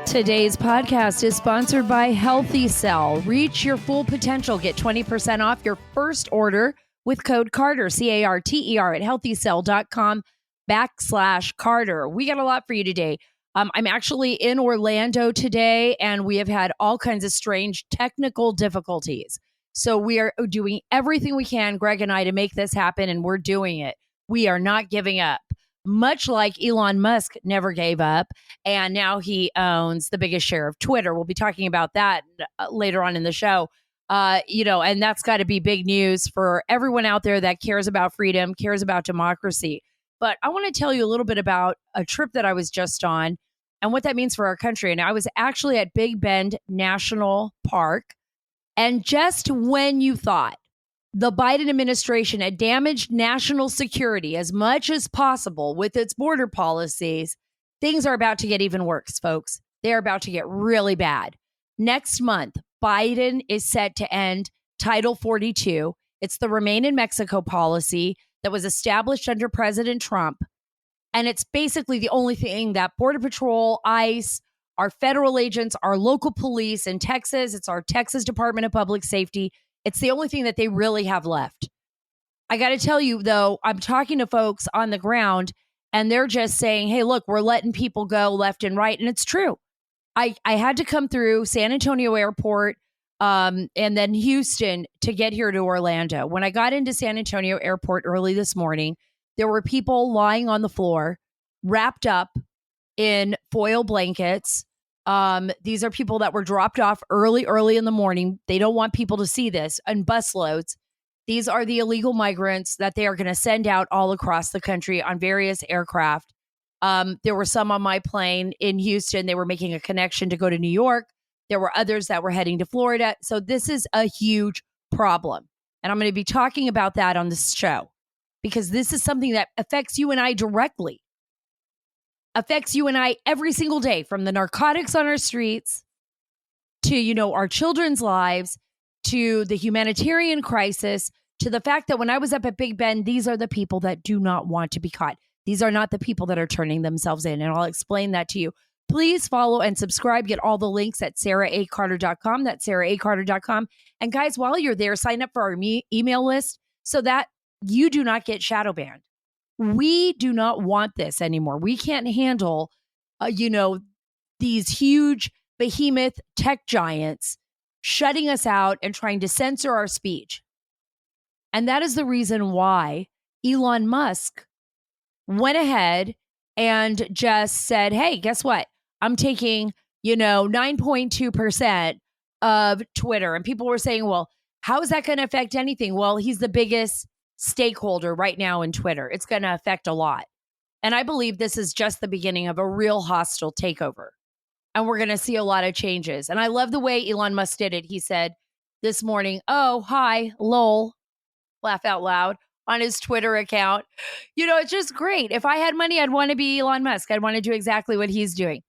Today's podcast is sponsored by Healthycell. Reach your full potential. Get 20% off your first order with code Carter, C-A-R-T-E-R at healthycell.com/Carter. We got a lot for you today. I'm actually in Orlando today, and we have had all kinds of strange technical difficulties. So we are doing everything we can, Greg and I, to make this happen, and we're doing it. We are not giving up. Much like Elon Musk never gave up, and now he owns the biggest share of Twitter. We'll be talking about that later on in the show. And that's got to be big news for everyone out there that cares about freedom, cares about democracy. But I want to tell you a little bit about a trip that I was just on and what that means for our country. And I was actually at Big Bend National Park. And just when you thought the Biden administration had damaged national security as much as possible with its border policies, things are about to get even worse, folks. They're about to get really bad. Next month, Biden is set to end Title 42. It's the Remain in Mexico policy that was established under President Trump. And it's basically the only thing that Border Patrol, ICE, our federal agents, our local police in Texas, it's our Texas Department of Public Safety. It's the only thing that they really have left. I got to tell you, though, I'm talking to folks on the ground, and they're just saying, hey, look, we're letting people go left and right. And it's true. I had to come through San Antonio Airport and then Houston to get here to Orlando. When I got into San Antonio Airport early this morning, there were people lying on the floor, wrapped up in foil blankets. These are people that were dropped off early in the morning. They don't want people to see this, and busloads. These are the illegal migrants that they are going to send out all across the country on various aircraft. There were some on my plane in Houston. They were making a connection to go to New York. There were others that were heading to Florida. So this is a huge problem. And I'm going to be talking about that on this show because this is something that affects you and I directly. Affects you and I every single day, from the narcotics on our streets to, our children's lives, to the humanitarian crisis, to the fact that when I was up at Big Bend, these are the people that do not want to be caught. These are not the people that are turning themselves in. And I'll explain that to you. Please follow and subscribe. Get all the links at saracarter.com. That's saracarter.com. And guys, while you're there, sign up for our email list so that you do not get shadow banned. We do not want this anymore. We can't handle, these huge behemoth tech giants shutting us out and trying to censor our speech. And that is the reason why Elon Musk went ahead and just said, hey, guess what? I'm taking, 9.2% of Twitter. And people were saying, well, how is that going to affect anything? Well, he's the biggest stakeholder right now in Twitter. It's going to affect a lot. And I believe this is just the beginning of a real hostile takeover. And we're going to see a lot of changes. And I love the way Elon Musk did it. He said this morning, oh, hi, lol, laugh out loud, on his Twitter account. It's just great. If I had money, I'd want to be Elon Musk. I'd want to do exactly what he's doing.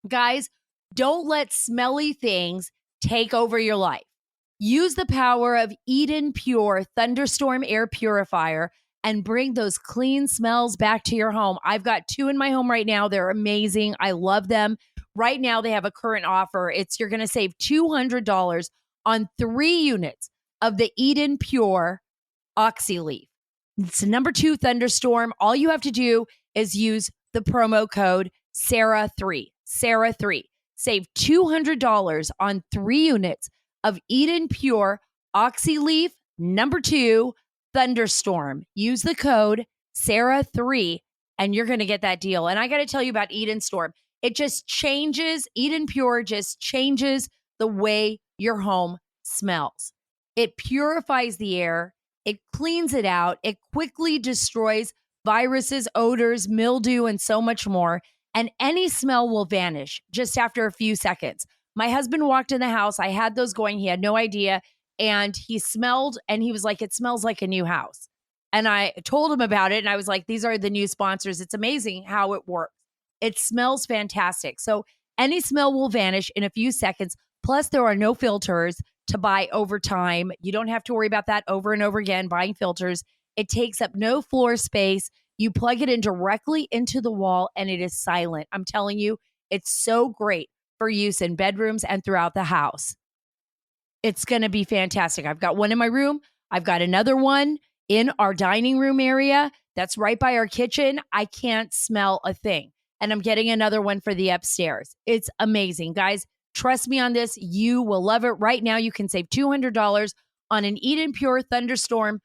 Guys, don't let smelly things take over your life. Use the power of EdenPure Thunderstorm Air Purifier and bring those clean smells back to your home. I've got 2 in my home right now. They're amazing. I love them. Right now, they have a current offer. You're going to save $200 on 3 units of the EdenPure OxyLeaf. It's number 2 Thunderstorm. All you have to do is use the promo code Sara3. Sara3. Save $200 on 3 units of EdenPure OxyLeaf number 2 Thunderstorm. Use the code Sara3 and you're going to get that deal. And I got to tell you about EdenStorm. It just changes, EdenPure just changes the way your home smells. It purifies the air. It cleans it out. It quickly destroys viruses, odors, mildew, and so much more. And any smell will vanish just after a few seconds. My husband walked in the house. I had those going. He had no idea. And he smelled and he was like, it smells like a new house. And I told him about it. And I was like, these are the new sponsors. It's amazing how it works. It smells fantastic. So any smell will vanish in a few seconds. Plus, there are no filters to buy over time. You don't have to worry about that over and over again, buying filters. It takes up no floor space. You plug it in directly into the wall and it is silent. I'm telling you, it's so great for use in bedrooms and throughout the house. It's going to be fantastic. I've got one in my room. I've got another one in our dining room area that's right by our kitchen. I can't smell a thing. And I'm getting another one for the upstairs. It's amazing. Guys, trust me on this. You will love it. Right now, you can save $200 on an EdenPure Thunderstorm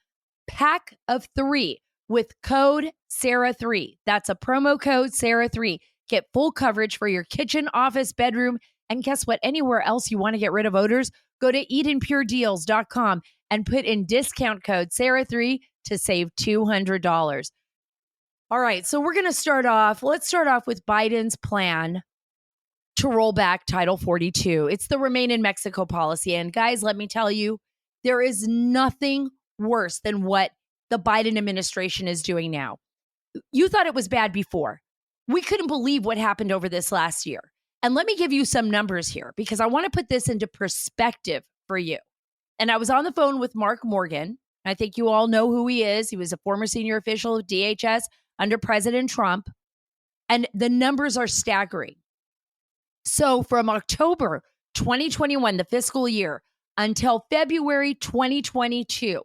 pack of 3 with code Sara3. That's a promo code Sara3. Get full coverage for your kitchen, office, bedroom, and guess what? Anywhere else you want to get rid of odors, go to EdenPureDeals.com and put in discount code Sara3 to save $200. All right, so we're going to start off. Let's start off with Biden's plan to roll back Title 42. It's the Remain in Mexico policy. And guys, let me tell you, there is nothing worse than what the Biden administration is doing now. You thought it was bad before. We couldn't believe what happened over this last year. And let me give you some numbers here because I want to put this into perspective for you. And I was on the phone with Mark Morgan. I think you all know who he is. He was a former senior official of DHS under President Trump. And the numbers are staggering. So from October 2021, the fiscal year, until February 2022,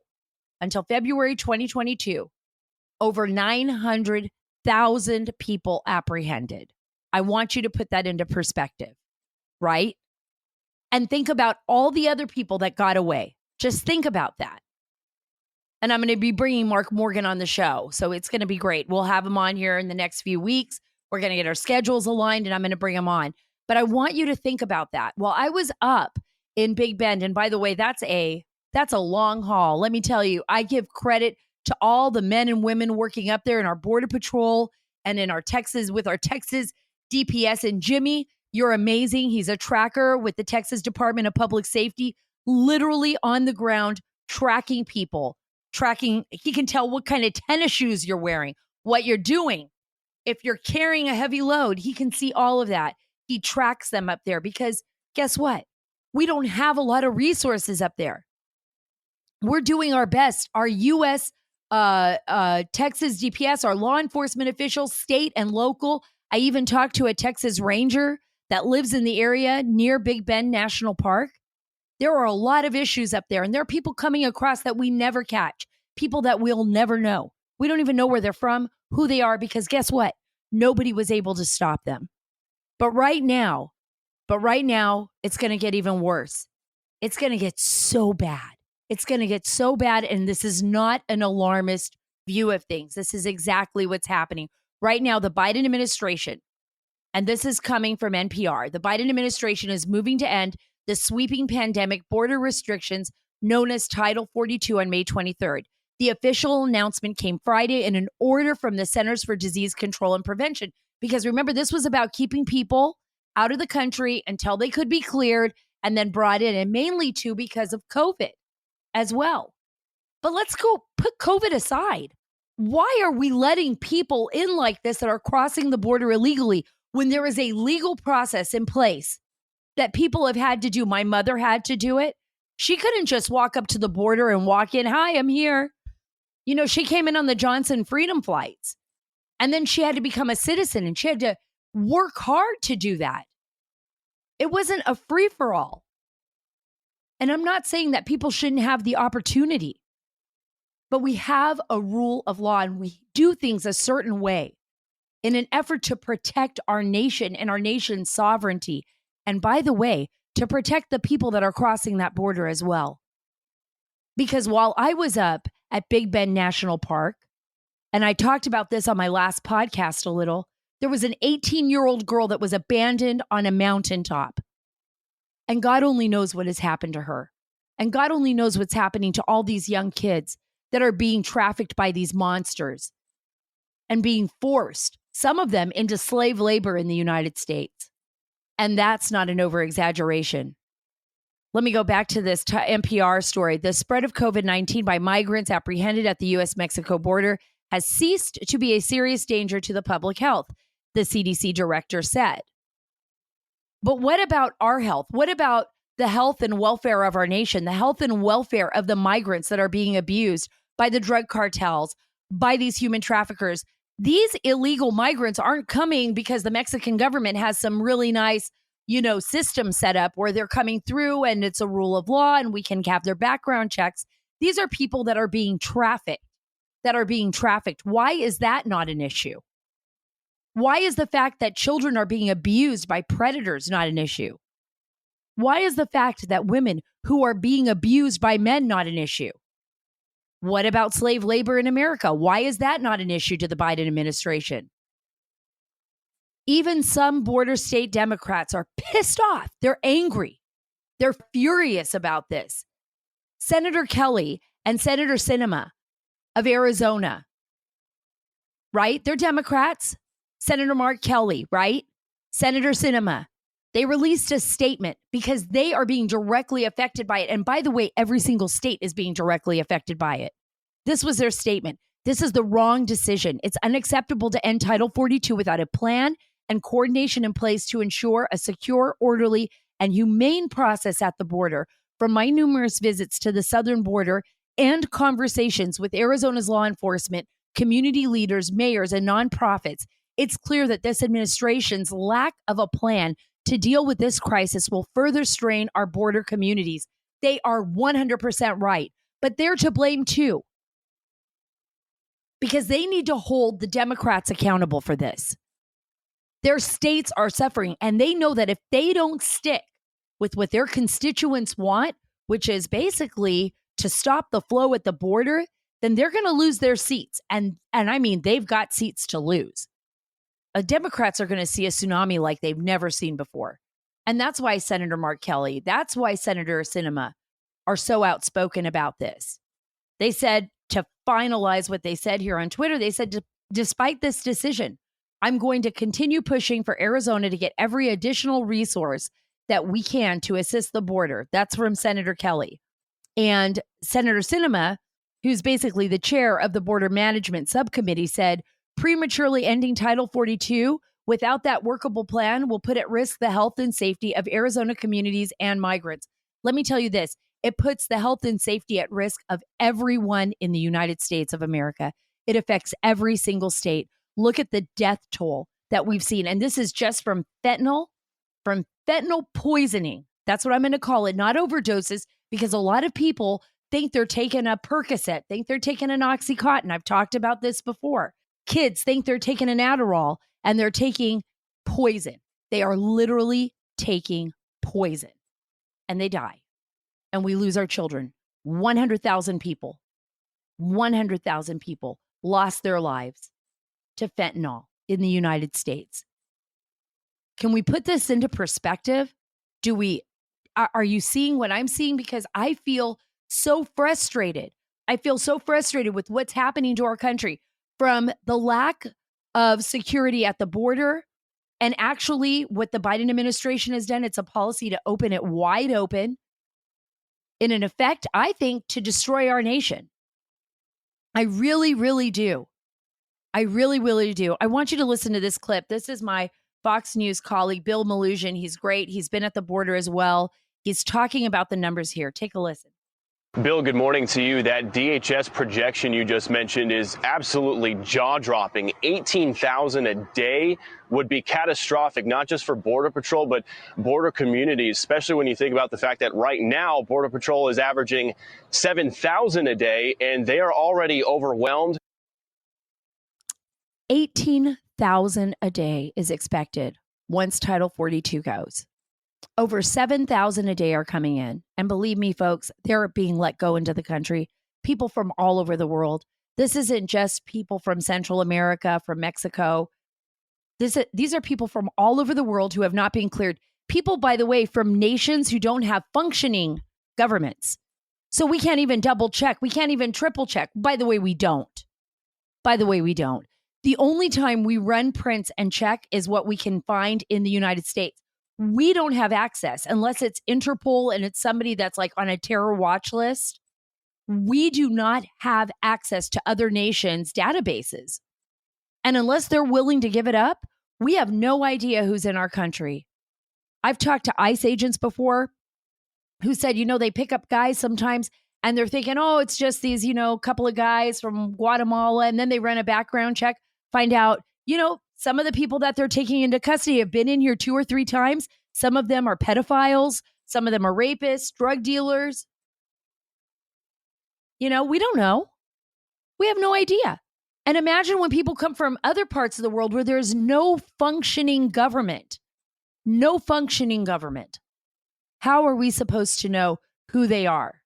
over 900,000 people apprehended. I want you to put that into perspective, right? And think about all the other people that got away. Just think about that. And I'm going to be bringing Mark Morgan on the show. So it's going to be great. We'll have him on here in the next few weeks. We're going to get our schedules aligned and I'm going to bring him on. But I want you to think about that. While I was up in Big Bend, and by the way, that's a long haul. Let me tell you, I give credit to all the men and women working up there in our Border Patrol and in our Texas DPS. And Jimmy, you're amazing. He's a tracker with the Texas Department of Public Safety, literally on the ground, tracking people. He can tell what kind of tennis shoes you're wearing, what you're doing. If you're carrying a heavy load, he can see all of that. He tracks them up there because guess what? We don't have a lot of resources up there. We're doing our best. Our U.S. Texas DPS, our law enforcement officials, state and local. I even talked to a Texas Ranger that lives in the area near Big Bend National Park. There are a lot of issues up there, and there are people coming across that we never catch, people that we'll never know. We don't even know where they're from, who they are, because guess what? Nobody was able to stop them. But right now, it's going to get even worse. It's going to get so bad. It's going to get so bad, and this is not an alarmist view of things. This is exactly what's happening. Right now, the Biden administration, and this is coming from NPR, the Biden administration is moving to end the sweeping pandemic border restrictions known as Title 42 on May 23rd. The official announcement came Friday in an order from the Centers for Disease Control and Prevention. Because remember, this was about keeping people out of the country until they could be cleared and then brought in, and mainly too because of COVID as well. But let's go put COVID aside. Why are we letting people in like this that are crossing the border illegally when there is a legal process in place that people have had to do? My mother had to do it. She couldn't just walk up to the border and walk in. Hi, I'm here. You know, she came in on the Johnson Freedom flights. And then she had to become a citizen and she had to work hard to do that. It wasn't a free-for-all. And I'm not saying that people shouldn't have the opportunity, but we have a rule of law and we do things a certain way in an effort to protect our nation and our nation's sovereignty. And by the way, to protect the people that are crossing that border as well. Because while I was up at Big Bend National Park, and I talked about this on my last podcast a little, there was an 18-year-old girl that was abandoned on a mountaintop. And God only knows what has happened to her. And God only knows what's happening to all these young kids that are being trafficked by these monsters and being forced, some of them, into slave labor in the United States. And that's not an over-exaggeration. Let me go back to this NPR story. The spread of COVID-19 by migrants apprehended at the U.S.-Mexico border has ceased to be a serious danger to the public health, the CDC director said. But what about our health? What about the health and welfare of our nation, the health and welfare of the migrants that are being abused by the drug cartels, by these human traffickers? These illegal migrants aren't coming because the Mexican government has some really nice system set up where they're coming through and it's a rule of law and we can have their background checks. These are people that are being trafficked, Why is that not an issue? Why is the fact that children are being abused by predators not an issue? Why is the fact that women who are being abused by men not an issue? What about slave labor in America? Why is that not an issue to the Biden administration? Even some border state Democrats are pissed off. They're angry. They're furious about this. Senator Kelly and Senator Sinema of Arizona, right? They're Democrats. Senator Mark Kelly, right? Senator Sinema. They released a statement because they are being directly affected by it. And by the way, every single state is being directly affected by it. This was their statement. This is the wrong decision. It's unacceptable to end Title 42 without a plan and coordination in place to ensure a secure, orderly, and humane process at the border. From my numerous visits to the southern border and conversations with Arizona's law enforcement, community leaders, mayors, and nonprofits, it's clear that this administration's lack of a plan to deal with this crisis will further strain our border communities. They are 100% right, but they're to blame too, because they need to hold the Democrats accountable for this. Their states are suffering, and they know that if they don't stick with what their constituents want, which is basically to stop the flow at the border, then they're going to lose their seats. And I mean, they've got seats to lose. Democrats are going to see a tsunami like they've never seen before. And that's why Senator Mark Kelly, that's why Senator Sinema are so outspoken about this. They said, to finalize what they said here on Twitter, they said, despite this decision, I'm going to continue pushing for Arizona to get every additional resource that we can to assist the border. That's from Senator Kelly. And Senator Sinema, who's basically the chair of the Border Management Subcommittee, said, prematurely ending Title 42 without that workable plan will put at risk the health and safety of Arizona communities and migrants. Let me tell you this, it puts the health and safety at risk of everyone in the United States of America. It affects every single state. Look at the death toll that we've seen. And this is just from fentanyl poisoning. That's what I'm going to call it, not overdoses, because a lot of people think they're taking a Percocet, think they're taking an Oxycontin. I've talked about this before. Kids think they're taking an Adderall and they're taking poison. They are literally taking poison and they die. And we lose our children. 100,000 people lost their lives to fentanyl in the United States. Can we put this into perspective? Are you seeing what I'm seeing? Because I feel so frustrated. I feel so frustrated with what's happening to our country, from the lack of security at the border. And actually what the Biden administration has done, it's a policy to open it wide open in an effect, I think, to destroy our nation. I really, really do. I really, really do. I want you to listen to this clip. This is my Fox News colleague, Bill Malhusian. He's great. He's been at the border as well. He's talking about the numbers here. Take a listen. Bill, good morning to you. That DHS projection you just mentioned is absolutely jaw-dropping. 18,000 a day would be catastrophic, not just for Border Patrol, but border communities, especially when you think about the fact that right now Border Patrol is averaging 7,000 a day, and they are already overwhelmed. 18,000 a day is expected once Title 42 goes. Over 7,000 a day are coming in. And believe me, folks, they're being let go into the country. People from all over the world. This isn't just people from Central America, from Mexico. These are people from all over the world who have not been cleared. People, by the way, from nations who don't have functioning governments. So we can't even double check. We can't even triple check. By the way, we don't. The only time we run prints and check is what we can find in the United States. We don't have access unless it's Interpol and it's somebody that's like on a terror watch list. We do not have access to other nations' databases. And unless they're willing to give it up, we have no idea who's in our country. I've talked to ICE agents before who said, they pick up guys sometimes and they're thinking, oh, it's just these, couple of guys from Guatemala. And then they run a background check, find out, some of the people that they're taking into custody have been in here 2 or 3 times. Some of them are pedophiles. Some of them are rapists, drug dealers. We don't know. We have no idea. And imagine when people come from other parts of the world where there's no functioning government. No functioning government. How are we supposed to know who they are?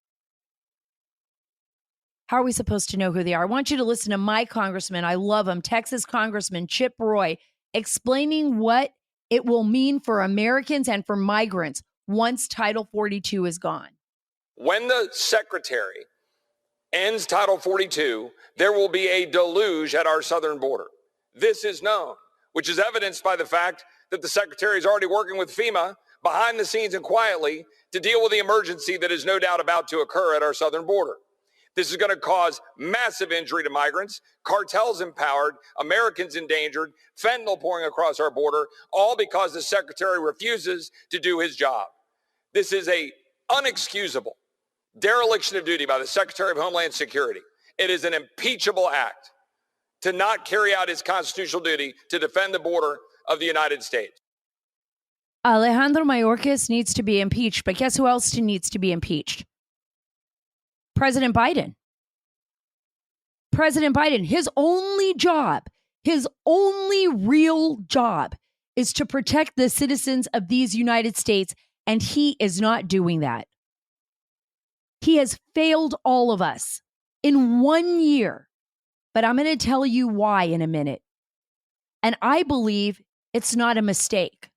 How are we supposed to know who they are? I want you to listen to my congressman. I love him, Texas Congressman Chip Roy, explaining what it will mean for Americans and for migrants once Title 42 is gone. When the secretary ends Title 42, there will be a deluge at our southern border. This is known, which is evidenced by the fact that the secretary is already working with FEMA behind the scenes and quietly to deal with the emergency that is no doubt about to occur at our southern border. This is going to cause massive injury to migrants, cartels empowered, Americans endangered, fentanyl pouring across our border, all because the secretary refuses to do his job. This is a unexcusable dereliction of duty by the Secretary of Homeland Security. It is an impeachable act to not carry out his constitutional duty to defend the border of the United States. Alejandro Mayorkas needs to be impeached, but guess who else needs to be impeached? President Biden. President Biden, his only job, his only real job is to protect the citizens of these United States, and he is not doing that. He has failed all of us in 1 year, but I'm going to tell you why in a minute. And I believe it's not a mistake.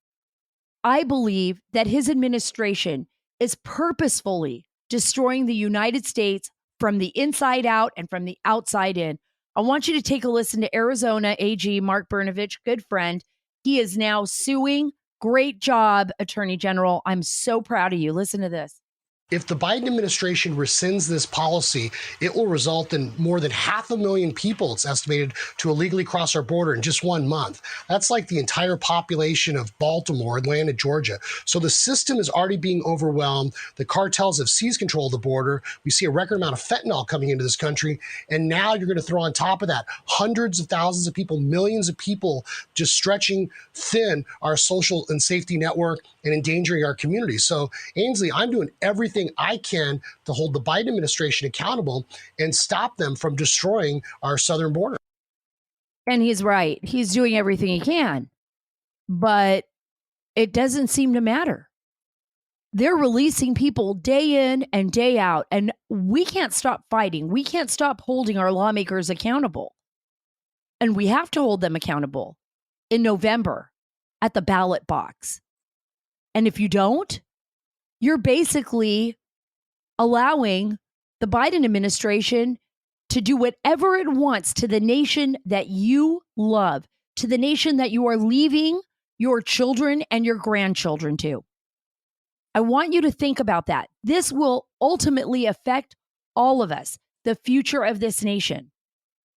I believe that his administration is purposefully destroying the United States from the inside out and from the outside in. I want you to take a listen to Arizona AG Mark Brnovich, good friend. He is now suing. Great job, Attorney General. I'm so proud of you. Listen to this. If the Biden administration rescinds this policy, it will result in more than 500,000 people, it's estimated, to illegally cross our border in just 1 month. That's like the entire population of Baltimore, Atlanta, Georgia. So the system is already being overwhelmed. The cartels have seized control of the border. We see a record amount of fentanyl coming into this country. And now you're going to throw on top of that hundreds of thousands of people, millions of people just stretching thin our social and safety network and endangering our communities. So, Ainsley, I'm doing everything I can to hold the Biden administration accountable and stop them from destroying our southern border. And he's right. He's doing everything he can, but it doesn't seem to matter. They're releasing people day in and day out, and we can't stop fighting. We can't stop holding our lawmakers accountable. And we have to hold them accountable in November at the ballot box. And if you don't, you're basically allowing the Biden administration to do whatever it wants to the nation that you love, to the nation that you are leaving your children and your grandchildren to. I want you to think about that. This will ultimately affect all of us, the future of this nation.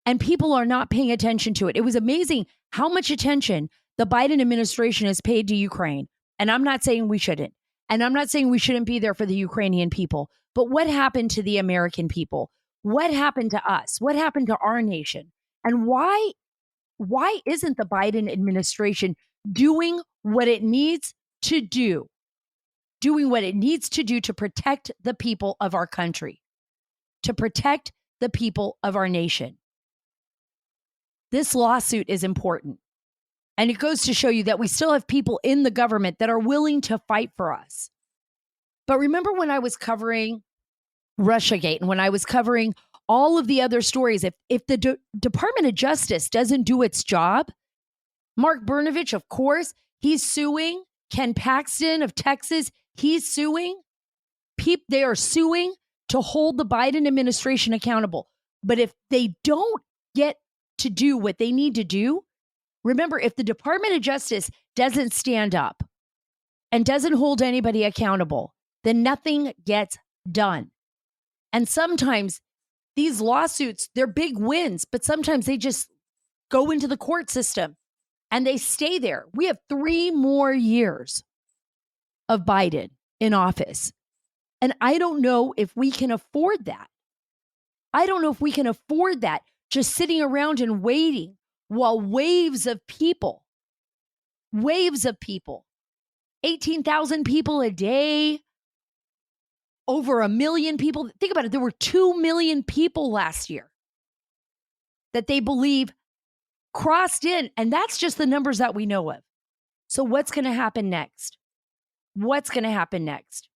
And people are not paying attention to it. It was amazing how much attention the Biden administration has paid to Ukraine. And I'm not saying we shouldn't. And I'm not saying we shouldn't be there for the Ukrainian people. But what happened to the American people? What happened to us? What happened to our nation? And why isn't the Biden administration doing what it needs to do? Doing what it needs to do to protect the people of our country, to protect the people of our nation. This lawsuit is important. And it goes to show you that we still have people in the government that are willing to fight for us. But remember when I was covering Russiagate and when I was covering all of the other stories, if the Department of Justice doesn't do its job, Mark Brnovich, of course, he's suing. Ken Paxton of Texas, he's suing. They are suing to hold the Biden administration accountable. But if they don't get to do what they need to do, remember, if the Department of Justice doesn't stand up and doesn't hold anybody accountable, then nothing gets done. And sometimes these lawsuits, they're big wins, but sometimes they just go into the court system and they stay there. We have 3 more years of Biden in office. And I don't know if we can afford that. I don't know if we can afford that, just sitting around and waiting while waves of people, 18,000 people a day, over 1 million people. Think about it. There were 2 million people last year that they believe crossed in. And that's just the numbers that we know of. So what's going to happen next? What's going to happen next?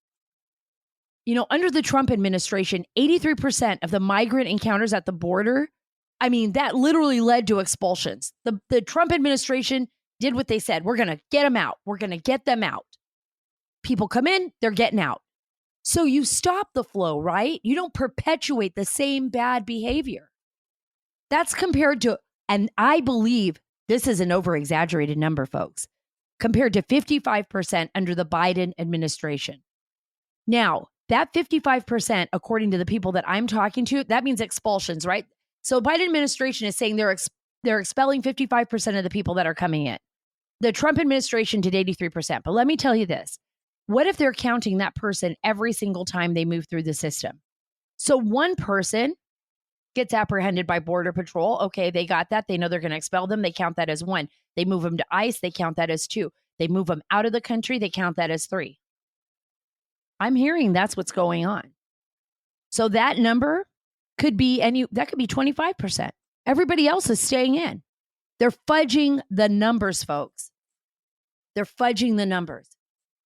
You know, under the Trump administration, 83% of the migrant encounters at the border, I mean, that literally led to expulsions. The Trump administration did what they said. We're going to get them out. We're going to get them out. People come in, they're getting out. So you stop the flow, right? You don't perpetuate the same bad behavior. That's compared to, and I believe this is an over-exaggerated number, folks, compared to 55% under the Biden administration. Now, that 55%, according to the people that I'm talking to, that means expulsions, right? So Biden administration is saying they're expelling 55% of the people that are coming in. The Trump administration did 83%. But let me tell you this. What if they're counting that person every single time they move through the system? So one person gets apprehended by Border Patrol. Okay, they got that. They know they're going to expel them. They count that as 1. They move them to ICE. They count that as 2. They move them out of the country. They count that as 3. I'm hearing that's what's going on. So that number could be that could be 25%. Everybody else is staying in. They're fudging the numbers, folks. They're fudging the numbers.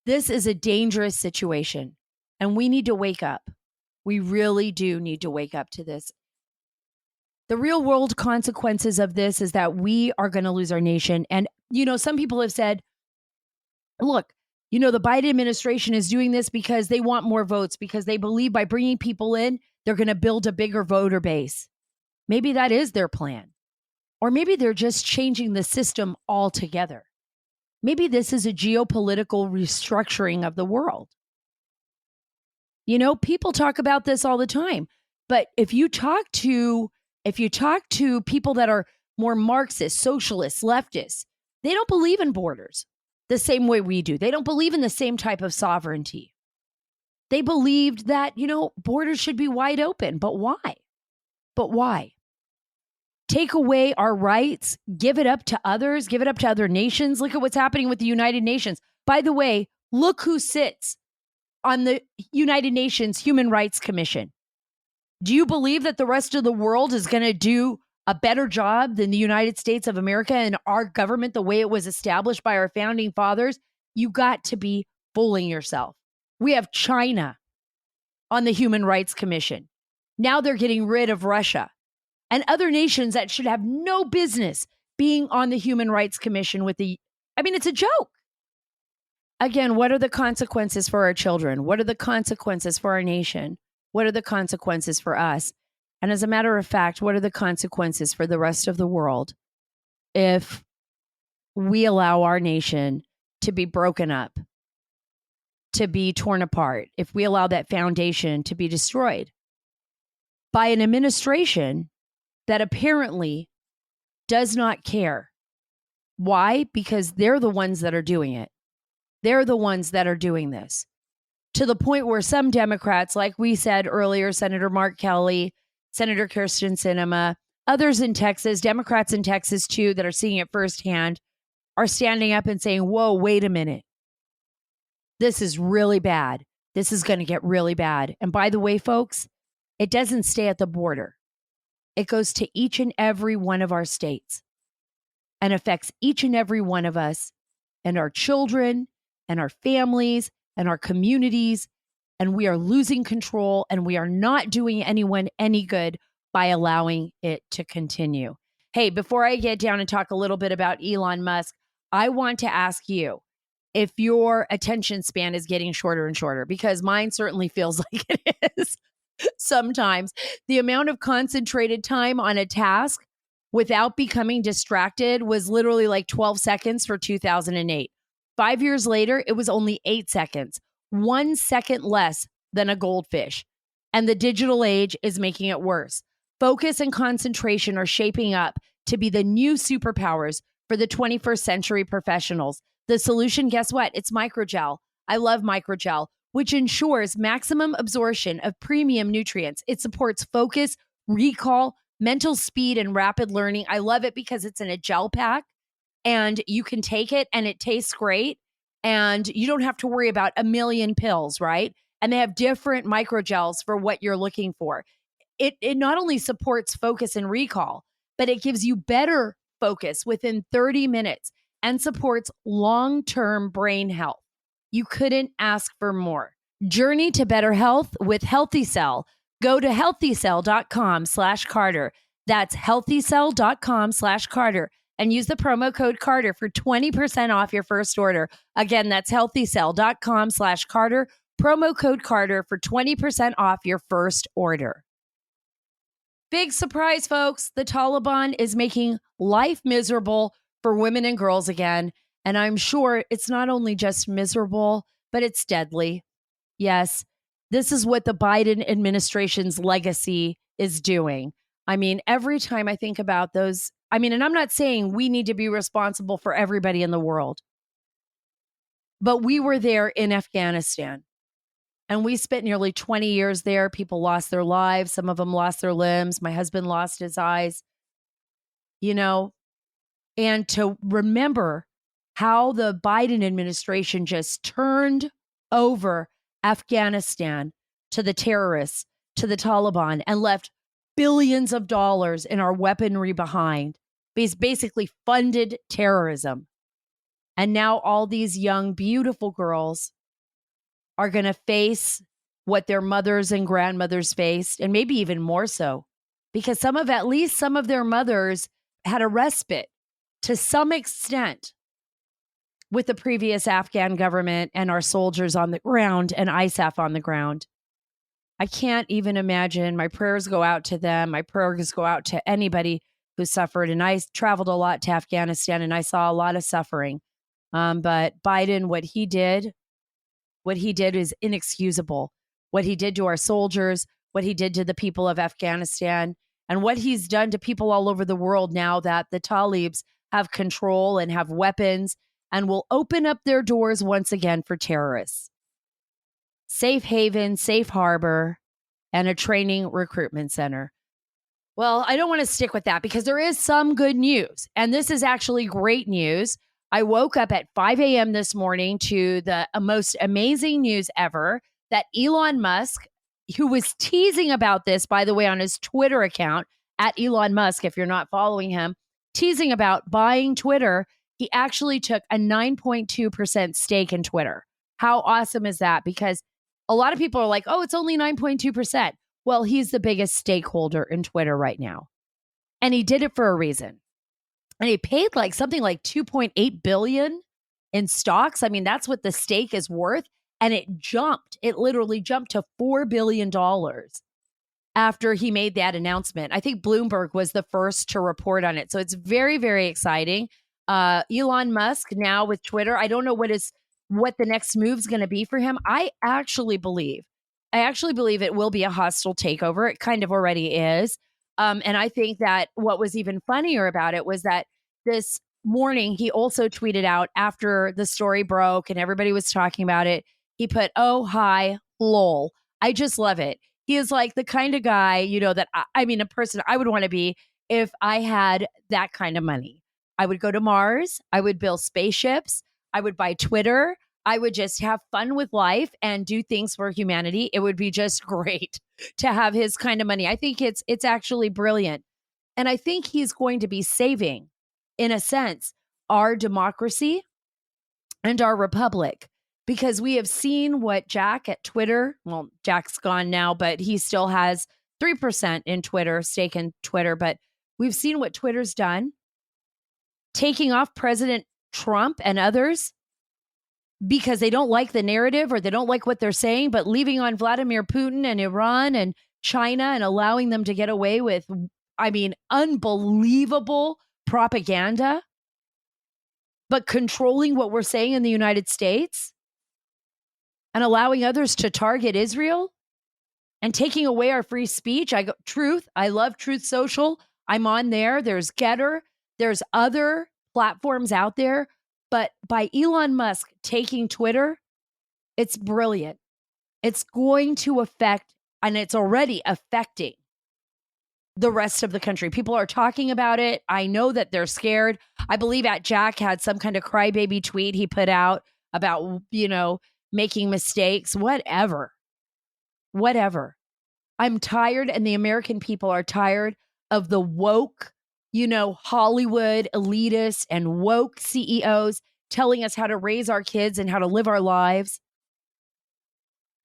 This is a dangerous situation, and we need to wake up. We really do need to wake up to this. The real world consequences of this is that we are going to lose our nation. And, you know, some people have said, look, you know, the Biden administration is doing this because they want more votes, because they believe by bringing people in, they're going to build a bigger voter base. Maybe that is their plan. Or maybe they're just changing the system altogether. Maybe this is a geopolitical restructuring of the world. You know, people talk about this all the time, but if you talk to people that are more Marxist, socialist, leftist, they don't believe in borders the same way we do. They don't believe in the same type of sovereignty. They believed that, you know, borders should be wide open, but why? But why? Take away our rights, give it up to others, give it up to other nations. Look at what's happening with the United Nations. By the way, look who sits on the United Nations Human Rights Commission. Do you believe that the rest of the world is going to do a better job than the United States of America and our government the way it was established by our founding fathers? You got to be fooling yourself. We have China on the Human Rights Commission. Now they're getting rid of Russia and other nations that should have no business being on the Human Rights Commission it's a joke. Again, what are the consequences for our children? What are the consequences for our nation? What are the consequences for us? And as a matter of fact, what are the consequences for the rest of the world if we allow our nation to be broken up, to be torn apart, if we allow that foundation to be destroyed by an administration that apparently does not care? Why? Because they're the ones that are doing it. They're the ones that are doing this. To the point where some Democrats, like we said earlier, Senator Mark Kelly, Senator Kirsten Sinema, others in Texas, Democrats in Texas too, that are seeing it firsthand, are standing up and saying, whoa, wait a minute. This is really bad. This is going to get really bad. And by the way, folks, it doesn't stay at the border. It goes to each and every one of our states and affects each and every one of us and our children and our families and our communities. And we are losing control, and we are not doing anyone any good by allowing it to continue. Hey, before I get down and talk a little bit about Elon Musk, I want to ask you if your attention span is getting shorter and shorter, because mine certainly feels like it is. Sometimes the amount of concentrated time on a task without becoming distracted was literally like 12 seconds for 2008. 5 years later, it was only 8 seconds, 1 second less than a goldfish. And the digital age is making it worse. Focus and concentration are shaping up to be the new superpowers for the 21st century professionals. The solution, guess what? It's microgel. I love microgel, which ensures maximum absorption of premium nutrients. It supports focus, recall, mental speed, and rapid learning. I love it because it's in a gel pack and you can take it and it tastes great. and you don't have to worry about a million pills, right? And they have different microgels for what you're looking for. It not only supports focus and recall, but it gives you better focus within 30 minutes and supports long-term brain health. You couldn't ask for more. Journey to better health with Healthycell. Go to healthycell.com/Carter. That's healthycell.com/Carter and use the promo code Carter for 20% off your first order. Again, that's healthycell.com/Carter. Promo code Carter for 20% off your first order. Big surprise, folks. The Taliban is making life miserable for women and girls again. And I'm sure it's not only just miserable, but it's deadly. Yes, this is what the Biden administration's legacy is doing. I mean, every time I think about those, and I'm not saying we need to be responsible for everybody in the world, but we were there in Afghanistan. And we spent nearly 20 years there. People lost their lives. Some of them lost their limbs. My husband lost his eyes, and to remember how the Biden administration just turned over Afghanistan to the terrorists, to the Taliban, and left billions of dollars in our weaponry behind. Basically funded terrorism. And now all these young, beautiful girls are going to face what their mothers and grandmothers faced, and maybe even more so, because at least some of their mothers had a respite to some extent with the previous Afghan government and our soldiers on the ground and ISAF on the ground. I can't even imagine. My prayers go out to them. My prayers go out to anybody who suffered. And I traveled a lot to Afghanistan and I saw a lot of suffering. But Biden, what he did is inexcusable. What he did to our soldiers, what he did to the people of Afghanistan, and what he's done to people all over the world now that the Talibs have control and have weapons and will open up their doors once again for terrorists. Safe haven, safe harbor, and a training recruitment center. Well, I don't want to stick with that because there is some good news. And this is actually great news. I woke up at 5 a.m. this morning to the most amazing news ever that Elon Musk, who was teasing about this, by the way, on his Twitter account, at Elon Musk, if you're not following him, teasing about buying Twitter, he actually took a 9.2% stake in Twitter. How awesome is that? Because a lot of people are like, oh, it's only 9.2%. Well, he's the biggest stakeholder in Twitter right now. And he did it for a reason. And he paid something like $2.8 billion in stocks. I mean, that's what the stake is worth. And it literally jumped to $4 billion after he made that announcement. I think Bloomberg was the first to report on it. So it's very, very exciting. Elon Musk now with Twitter, I don't know what the next move is going to be for him. I actually believe it will be a hostile takeover. It kind of already is. And I think that what was even funnier about it was that this morning, he also tweeted out after the story broke and everybody was talking about it. He put, oh, hi, lol. I just love it. He is like the kind of guy, that a person I would want to be if I had that kind of money. I would go to Mars. I would build spaceships. I would buy Twitter. I would just have fun with life and do things for humanity. It would be just great to have his kind of money. I think it's actually brilliant. And I think he's going to be saving, in a sense, our democracy and our republic, because we have seen what Jack at Twitter, well, Jack's gone now, but he still has 3% in Twitter, stake in Twitter. But we've seen what Twitter's done, taking off President Trump and others because they don't like the narrative or they don't like what they're saying, but leaving on Vladimir Putin and Iran and China and allowing them to get away with, unbelievable propaganda, but controlling what we're saying in the United States and allowing others to target Israel and taking away our free speech. I love Truth Social. I'm on there. There's Getter. There's other platforms out there. But by Elon Musk taking Twitter, it's brilliant. It's going to affect, and it's already affecting, the rest of the country. People are talking about it. I know that they're scared. I believe Jack had some kind of crybaby tweet he put out about, making mistakes, whatever. I'm tired, and the American people are tired of the woke, Hollywood elitists and woke CEOs telling us how to raise our kids and how to live our lives.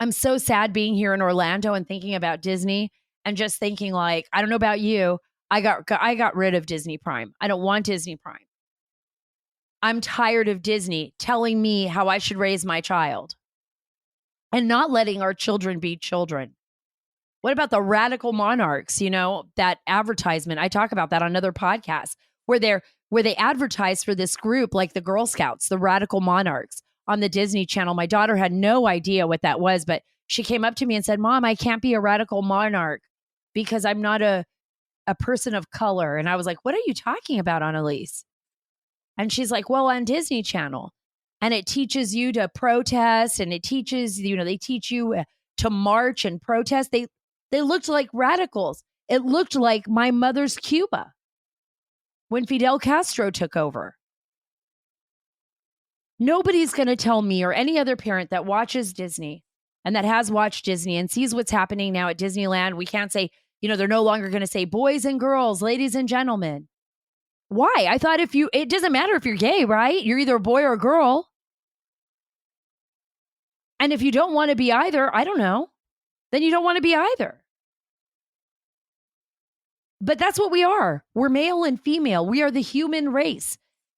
I'm so sad being here in Orlando and thinking about Disney and just thinking I don't know about you. I got rid of Disney Prime. I don't want Disney Prime. I'm tired of Disney telling me how I should raise my child and not letting our children be children. What about the radical monarchs? That advertisement. I talk about that on another podcast where they advertise for this group like the Girl Scouts, the radical monarchs on the Disney Channel. My daughter had no idea what that was, but she came up to me and said, "Mom, I can't be a radical monarch because I'm not a person of color." And I was like, "What are you talking about, Annalise?" And she's like, "Well, on Disney Channel. And it teaches you to protest, and it teaches, they teach you to march and protest." They looked like radicals. It looked like my mother's Cuba when Fidel Castro took over. Nobody's going to tell me or any other parent that watches Disney and that has watched Disney and sees what's happening now at Disneyland. We can't say, they're no longer going to say boys and girls, ladies and gentlemen. Why? I thought it doesn't matter if you're gay, right? You're either a boy or a girl. And if you don't want to be either, I don't know, then you don't want to be either. But that's what we are. We're male and female. We are the human race.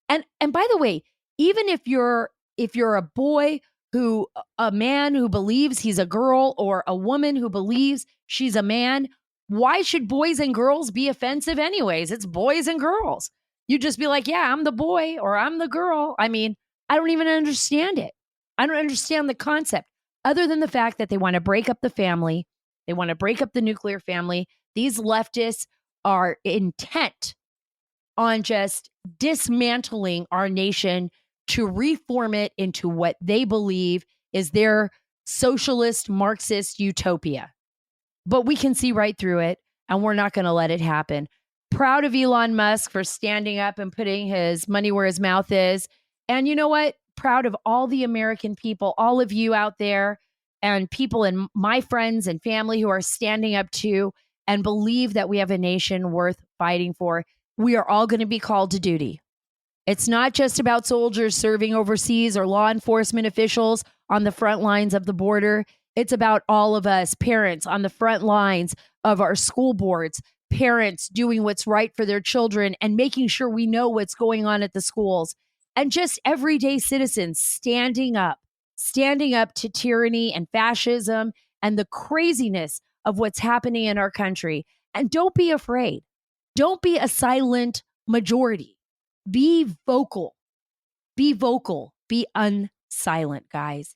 And by the way, even if you're a man who believes he's a girl, or a woman who believes she's a man, why should boys and girls be offensive anyways? It's boys and girls. You just be like, "Yeah, I'm the boy," or "I'm the girl." I mean, I don't even understand it. I don't understand the concept, other than the fact that they want to break up the family. They want to break up the nuclear family. These leftists are intent on just dismantling our nation to reform it into what they believe is their socialist Marxist utopia. But we can see right through it, and we're not going to let it happen. Proud of Elon Musk for standing up and putting his money where his mouth is. And you know what? Proud of all the American people, all of you out there, and people and my friends and family who are standing up too and believe that we have a nation worth fighting for. We are all going to be called to duty. It's not just about soldiers serving overseas or law enforcement officials on the front lines of the border. It's about all of us, parents on the front lines of our school boards, parents doing what's right for their children and making sure we know what's going on at the schools, and just everyday citizens standing up to tyranny and fascism and the craziness of what's happening in our country. And don't be afraid. Don't be a silent majority. Be vocal. Be vocal. Be unsilent, guys.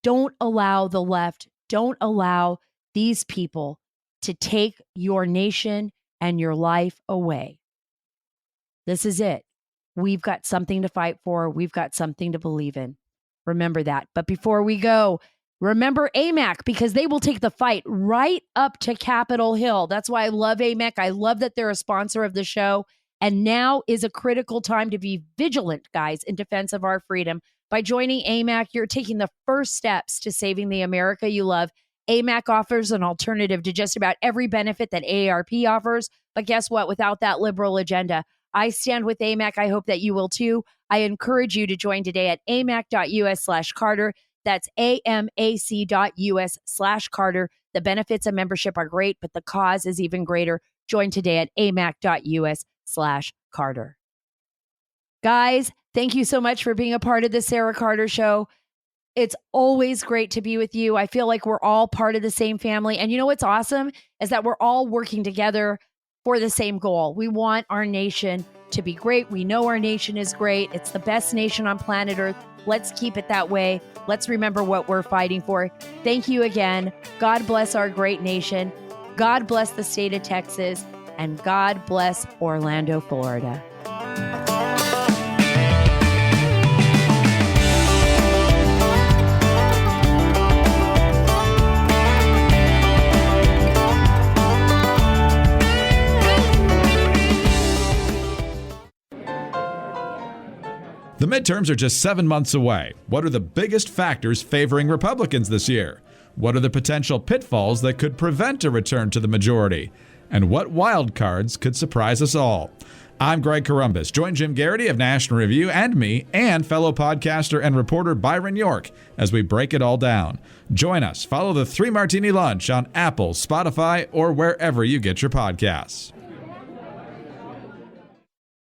Don't allow the left, don't allow these people to take your nation and your life away. This is it. We've got something to fight for. We've got something to believe in. Remember that. But before we go, remember AMAC, because they will take the fight right up to Capitol Hill. That's why I love AMAC. I love that they're a sponsor of the show. And now is a critical time to be vigilant, guys, in defense of our freedom. By joining AMAC, you're taking the first steps to saving the America you love. AMAC offers an alternative to just about every benefit that AARP offers. But guess what? Without that liberal agenda, I stand with AMAC. I hope that you will too. I encourage you to join today at amac.us/Carter. That's amac.us/Carter. The benefits of membership are great, but the cause is even greater. Join today at amac.us/Carter. Guys, thank you so much for being a part of the Sara Carter Show. It's always great to be with you. I feel like we're all part of the same family. And you know what's awesome is that we're all working together for the same goal. We want our nation to be great. We know our nation is great. It's the best nation on planet Earth. Let's keep it that way. Let's remember what we're fighting for. Thank you again. God bless our great nation. God bless the state of Texas. And God bless Orlando, Florida. The midterms are just 7 months away. What are the biggest factors favoring Republicans this year? What are the potential pitfalls that could prevent a return to the majority? And what wild cards could surprise us all? I'm Greg Corombos. Join Jim Garrity of National Review and me and fellow podcaster and reporter Byron York as we break it all down. Join us. Follow the 3 Martini Lunch on Apple, Spotify, or wherever you get your podcasts.